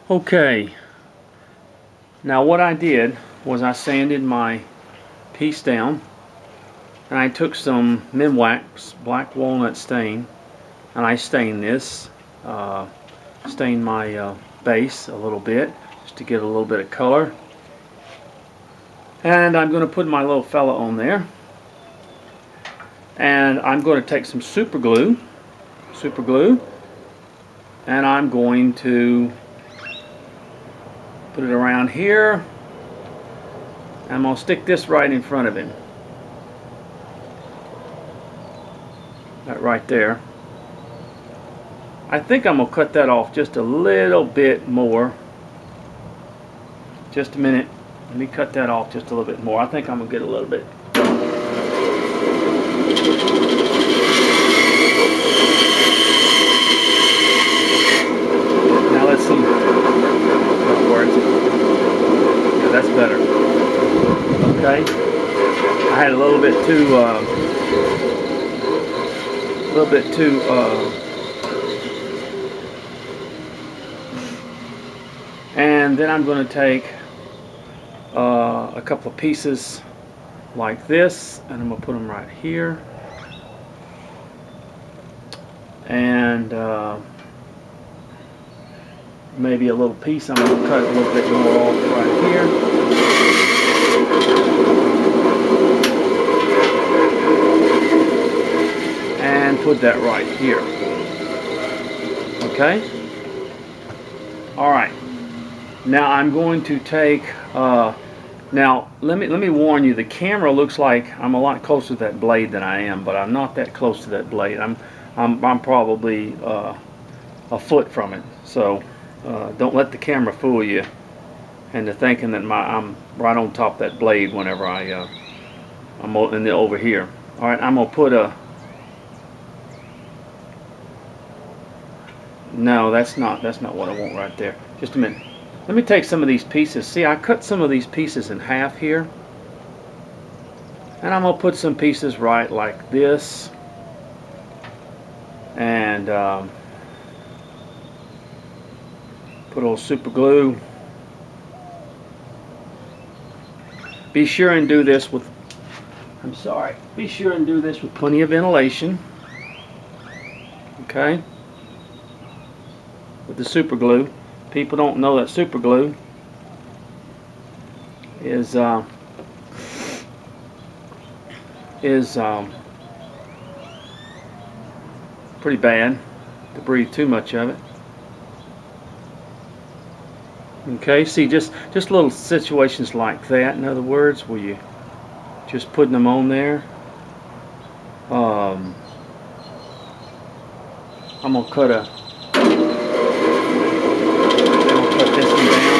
Okay, now what I did was I sanded my piece down, and I took some Minwax black walnut stain, and I stained this, stained my base a little bit just to get a little bit of color. And I'm going to put my little fella on there, and I'm going to take some super glue, and I'm going to put it around here. I'm going to stick this right in front of him. That right there. I think I'm going to cut that off just a little bit more. Just a minute. Let me cut that off just a little bit more. I think I'm going to get a little bit. Now let's see. That works. Yeah, that's better. Okay. I had a little bit too, and then I'm going to take a couple of pieces like this, and I'm going to put them right here, and maybe a little piece I'm going to cut a little bit more off right here. And put that right here. Okay? Alright. Now I'm going to take now let me warn you, the camera looks like I'm a lot closer to that blade than I am, but I'm not that close to that blade. I'm probably a foot from it. So don't let the camera fool you into thinking that I'm right on top of that blade whenever I'm over here. Alright, I'm gonna put a no, that's not what I want right there. Just a minute. Let me take some of these pieces. See, I cut some of these pieces in half here, and I'm gonna put some pieces right like this, and put a little super glue. Be sure and do this with be sure and do this with plenty of ventilation. Okay? With the super glue. People don't know that super glue is pretty bad to breathe too much of it. Okay, see, just little situations like that, in other words, where you just putting them on there. I'm gonna cut this one down.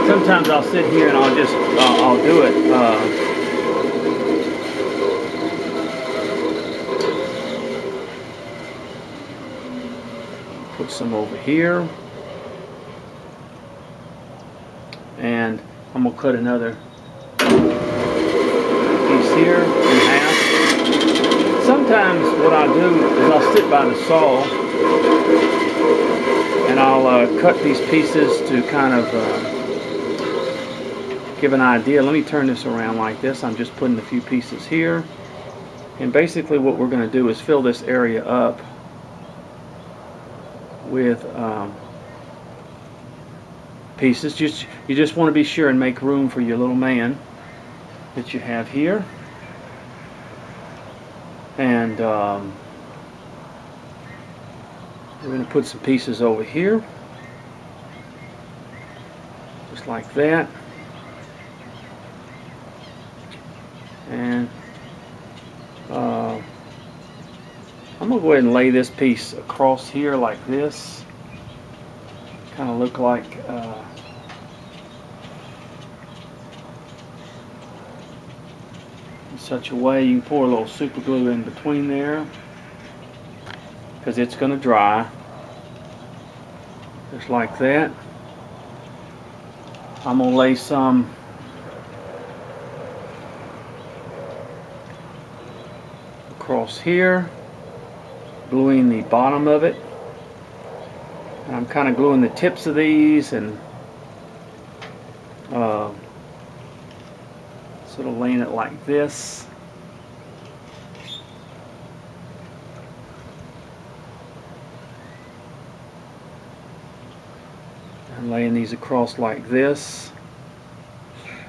Sometimes I'll sit here and I'll do it. Put some over here, and I'm gonna cut another piece here in half. Sometimes what I'll do is I'll sit by the saw and I'll cut these pieces to kind of give an idea. Let me turn this around like this. I'm just putting a few pieces here, and basically what we're going to do is fill this area up with pieces. You just want to be sure and make room for your little man that you have here, and we're going to put some pieces over here, just like that, and I'm going to go ahead and lay this piece across here like this, kind of look like in such a way. You can pour a little super glue in between there, because it's going to dry, just like that. I'm going to lay some across here, gluing the bottom of it, And I'm kind of gluing the tips of these and sort of laying it like this. And laying these across like this.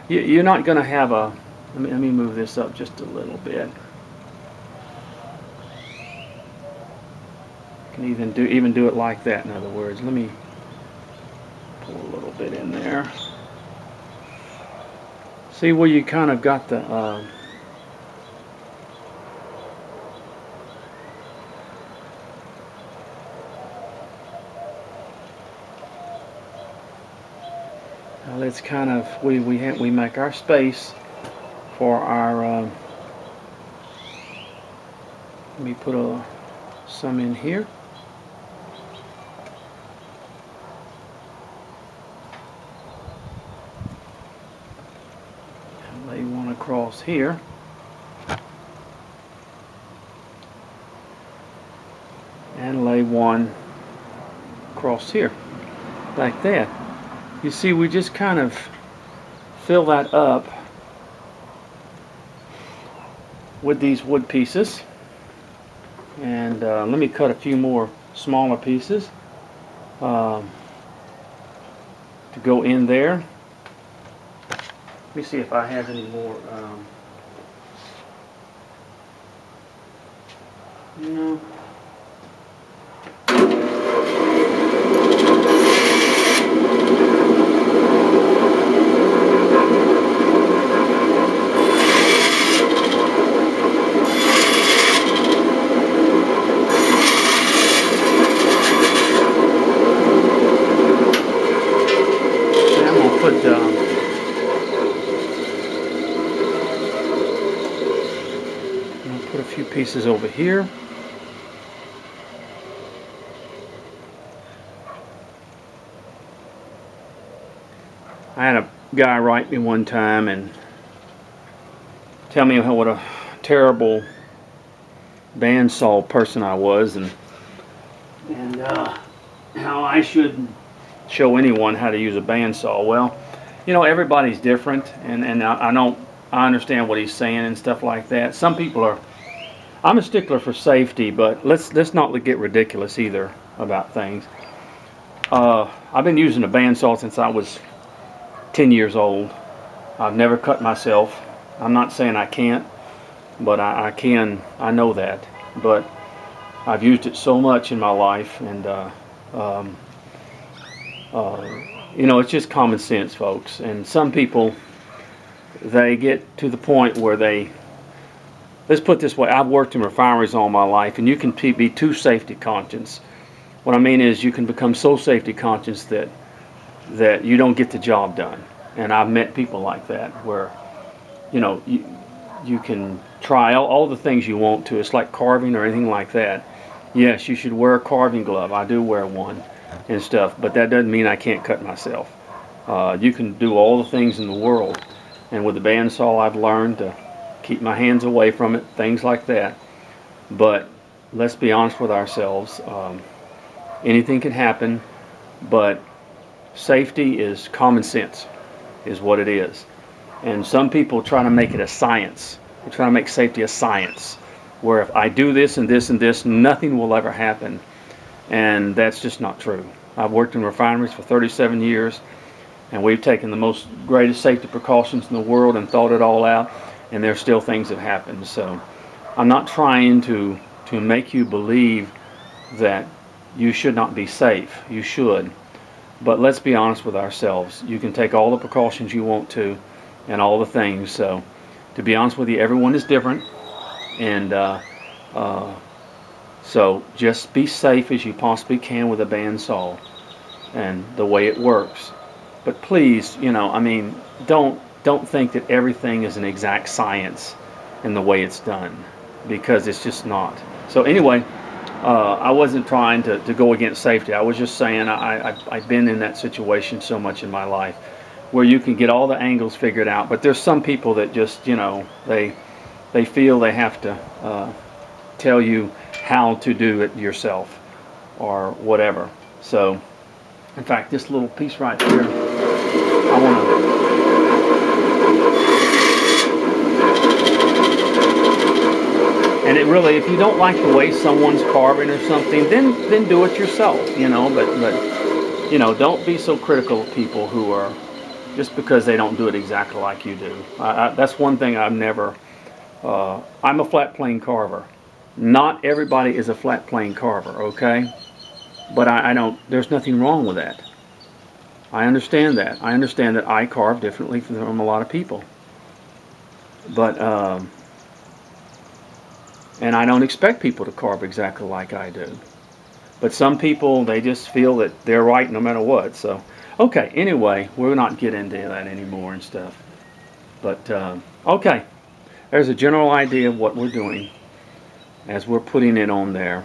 You're not going to have a, let me move this up just a little bit. You can even do it like that, in other words. Let me pull a little bit in there. See where you kind of got the now let's kind of we make our space for our let me put some in here. And lay one across here. And lay one across here, like that. You see, we just kind of fill that up with these wood pieces. And let me cut a few more smaller pieces to go in there. Let me see if I have any more. No. Put a few pieces over here. I had a guy write me one time and tell me what a terrible bandsaw person I was, and how I shouldn't show anyone how to use a bandsaw. Well, you know, everybody's different, and I understand what he's saying and stuff like that. Some people are. I'm a stickler for safety, but let's not get ridiculous either about things. I've been using a bandsaw since I was 10 years old. I've never cut myself. I'm not saying I can't, but I can. I know that. But I've used it so much in my life, and you know, it's just common sense, folks. And some people, they get to the point where they, let's put it this way, I've worked in refineries all my life, and you can be too safety conscious. What I mean is you can become so safety conscious that you don't get the job done. And I've met people like that where, you know, you can try all the things you want to. It's like carving or anything like that. Yes, you should wear a carving glove. I do wear one and stuff, but that doesn't mean I can't cut myself. You can do all the things in the world. And with the bandsaw, I've learned to keep my hands away from it, things like that. But let's be honest with ourselves. Anything can happen, but safety is common sense, is what it is. And some people try to make it a science. They try to make safety a science, where if I do this and this and this, nothing will ever happen. And that's just not true. I've worked in refineries for 37 years, and we've taken the greatest safety precautions in the world and thought it all out, and there's still things that happen. So I'm not trying to make you believe that you should not be safe. You should. But let's be honest with ourselves. You can take all the precautions you want to and all the things. So to be honest with you, everyone is different. And so just be safe as you possibly can with a bandsaw and the way it works. But please, you know, I mean, don't think that everything is an exact science in the way it's done, because it's just not. So anyway, I wasn't trying to go against safety. I was just saying I've been in that situation so much in my life where you can get all the angles figured out, but there's some people that just, you know, they feel they have to tell you how to do it yourself or whatever. So, in fact, this little piece right here, I want to. And it really, if you don't like the way someone's carving or something, then do it yourself, you know. But you know, don't be so critical of people who are, just because they don't do it exactly like you do. That's one thing I've never. I'm a flat plane carver. Not everybody is a flat plane carver, okay? But I don't. There's nothing wrong with that. I understand that. I understand that I carve differently from a lot of people. But and I don't expect people to carve exactly like I do. But some people, they just feel that they're right no matter what. So, okay, anyway, we'll not get into that anymore and stuff. But, okay, there's a general idea of what we're doing as we're putting it on there.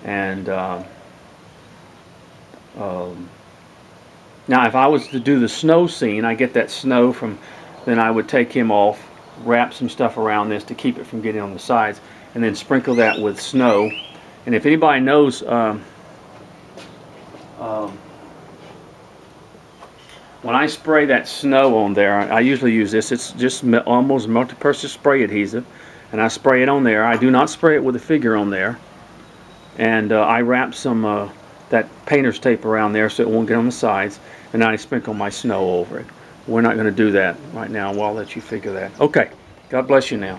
And now if I was to do the snow scene, I get that snow from, then I would take him off, wrap some stuff around this to keep it from getting on the sides, and then sprinkle that with snow. And if anybody knows when I spray that snow on there, I usually use this. It's just almost multi-purpose spray adhesive, and I spray it on there. I do not spray it with a figure on there, and I wrap some that painter's tape around there so it won't get on the sides, and I sprinkle my snow over it. We're not going to do that right now. Well, I'll let you figure that. Okay, God bless you now.